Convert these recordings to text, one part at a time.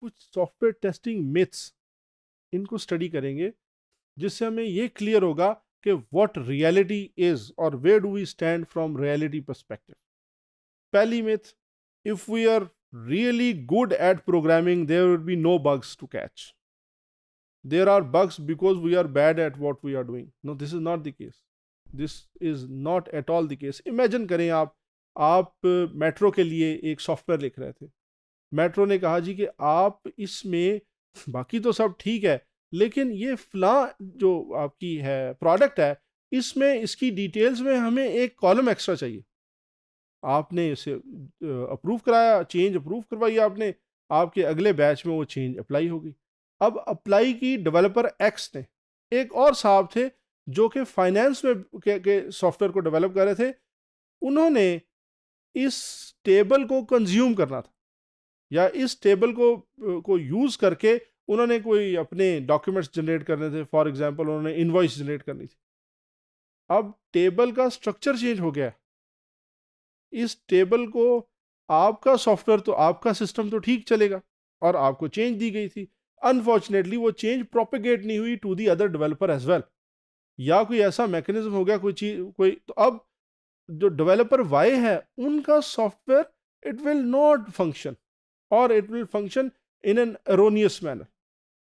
कुछ software testing myths इनको study करेंगे, जिससे हमें ये क्लियर होगा कि व्हाट रियलिटी इज और where do we stand from reality perspective. पहली myth, if we are really good at programming, there will be no bugs to catch. There are bugs because we are bad at what we are doing. No, this is not the case. This is not at all the case. Imagine करें आप metro के लिए एक software लिख रहे थे। Metro ने कहा जी कि आप इसमें बाकी तो सब ठीक है, लेकिन ये फला जो आपकी है प्रोडक्ट है, इसमें इसकी डिटेल्स में हमें एक कॉलम एक्स्ट्रा चाहिए। आपने इसे अप्रूव कराया, चेंज अप्रूव करवाई आपने, आपके अगले बैच में वो चेंज अप्लाई होगी। अब अप्लाई की डेवलपर एक्स ने, एक और साहब थे जो कि फाइनेंस में के सॉफ्टवेयर को डेवलप कर रहे थे, उन्होंने इस टेबल को कंज्यूम करना था, या इस टेबल को यूज करके उन्होंने कोई अपने डॉक्यूमेंट्स जनरेट करने थे। फॉर एग्जांपल उन्होंने इनवॉइस जनरेट करनी थी। अब टेबल का स्ट्रक्चर चेंज हो गया। इस टेबल को आपका सॉफ्टवेयर तो आपका सिस्टम तो ठीक चलेगा और आपको चेंज दी गई थी, अनफॉर्चुनेटली वो चेंज प्रोपेगेट नहीं हुई to the other developer as well, या कोई ऐसा मैकेनिज्म हो गया, कोई चीज कोई, तो अब जो डेवलपर वाई है उनका software it will not function, और it will function in an erroneous manner.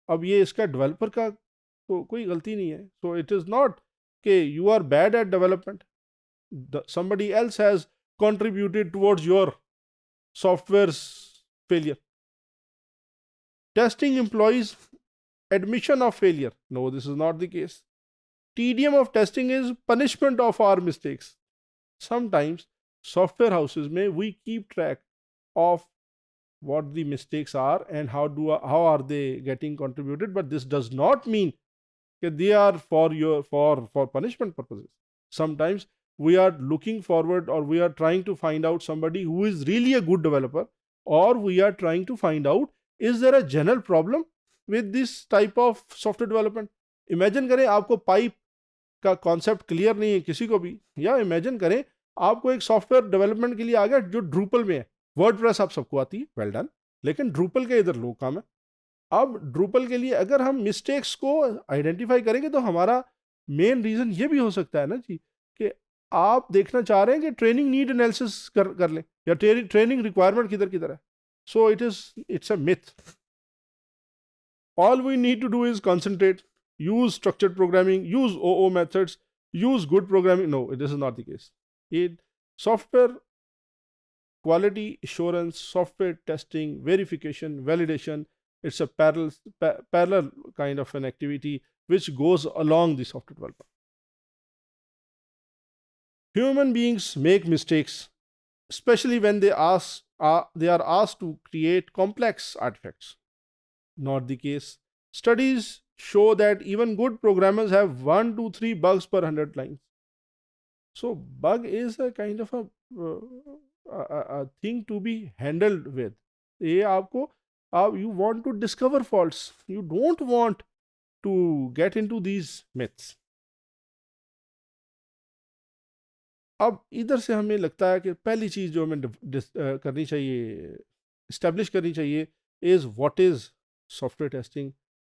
अब ये इसका डेवलपर का तो कोई गलती नहीं है। सो इट इज नॉट कि you are bad at development, somebody else has contributed towards your software's failure. Testing employs admission of failure. No, this is not the case. Tedium of testing is punishment of our mistakes. Sometimes software houses may we keep track of what the mistakes are and how are they getting contributed, but this does not mean that they are for punishment purposes. Sometimes we are looking forward, or we are trying to find out somebody who is really a good developer, or we are trying to find out is there a general problem with this type of software development. Imagine करें आपको pipe का concept clear नहीं है किसी को भी, या imagine करें आपको एक सॉफ्टवेयर डेवलपमेंट के लिए आ गया जो ड्रूपल में है। वर्डप्रेस आप सबको आती है, वेल डन, लेकिन ड्रूपल के इधर लोग काम है। अब ड्रूपल के लिए अगर हम मिस्टेक्स को आइडेंटिफाई करेंगे तो हमारा मेन रीजन ये भी हो सकता है ना जी कि आप देखना चाह रहे हैं कि ट्रेनिंग नीड एनालिसिस कर लें, या ट्रेनिंग रिक्वायरमेंट किधर है। So it's a myth. All we need to do is concentrate, use structured programming, use OO methods, use good programming. No, this is not the case. It software quality assurance, software testing, verification, validation, it's a parallel kind of an activity which goes along the software development. Human beings make mistakes, especially when they are asked to create complex artifacts. Not the case. Studies show that even good programmers have 1 to 3 bugs per 100 lines. So bug is a kind of a thing to be handled with. ये आपको you want to discover faults, you don't want to get into these myths. अब इधर से हमें लगता है कि पहली चीज जो हमें करनी चाहिए, establish करनी चाहिए, is what is software testing,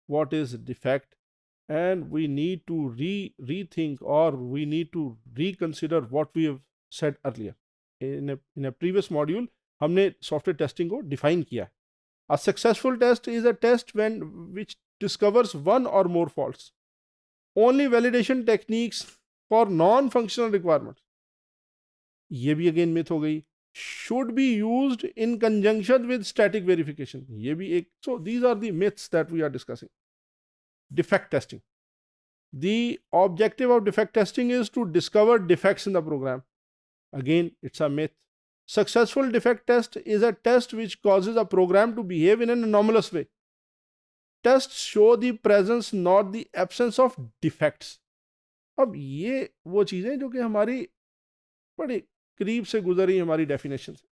what is defect, and we need to rethink, or we need to reconsider what we have said earlier. In a previous module हमने सॉफ्टवेयर टेस्टिंग को डिफाइन किया। A successful test is a test which discovers one or more faults. Only validation techniques for non-functional requirements, ये भी again myth हो गई, should be used in conjunction with static verification, ये भी एक। So these are the myths that we are discussing. Defect testing. The objective of defect testing is to discover defects in the program. Again, it's a myth. Successful defect test is a test which causes a program to behave in an anomalous way. Tests show the presence, not the absence of defects. अब ये वो चीज़ें जो कि हमारी बड़ी करीब से गुजरी हमारी डेफिनेशन से।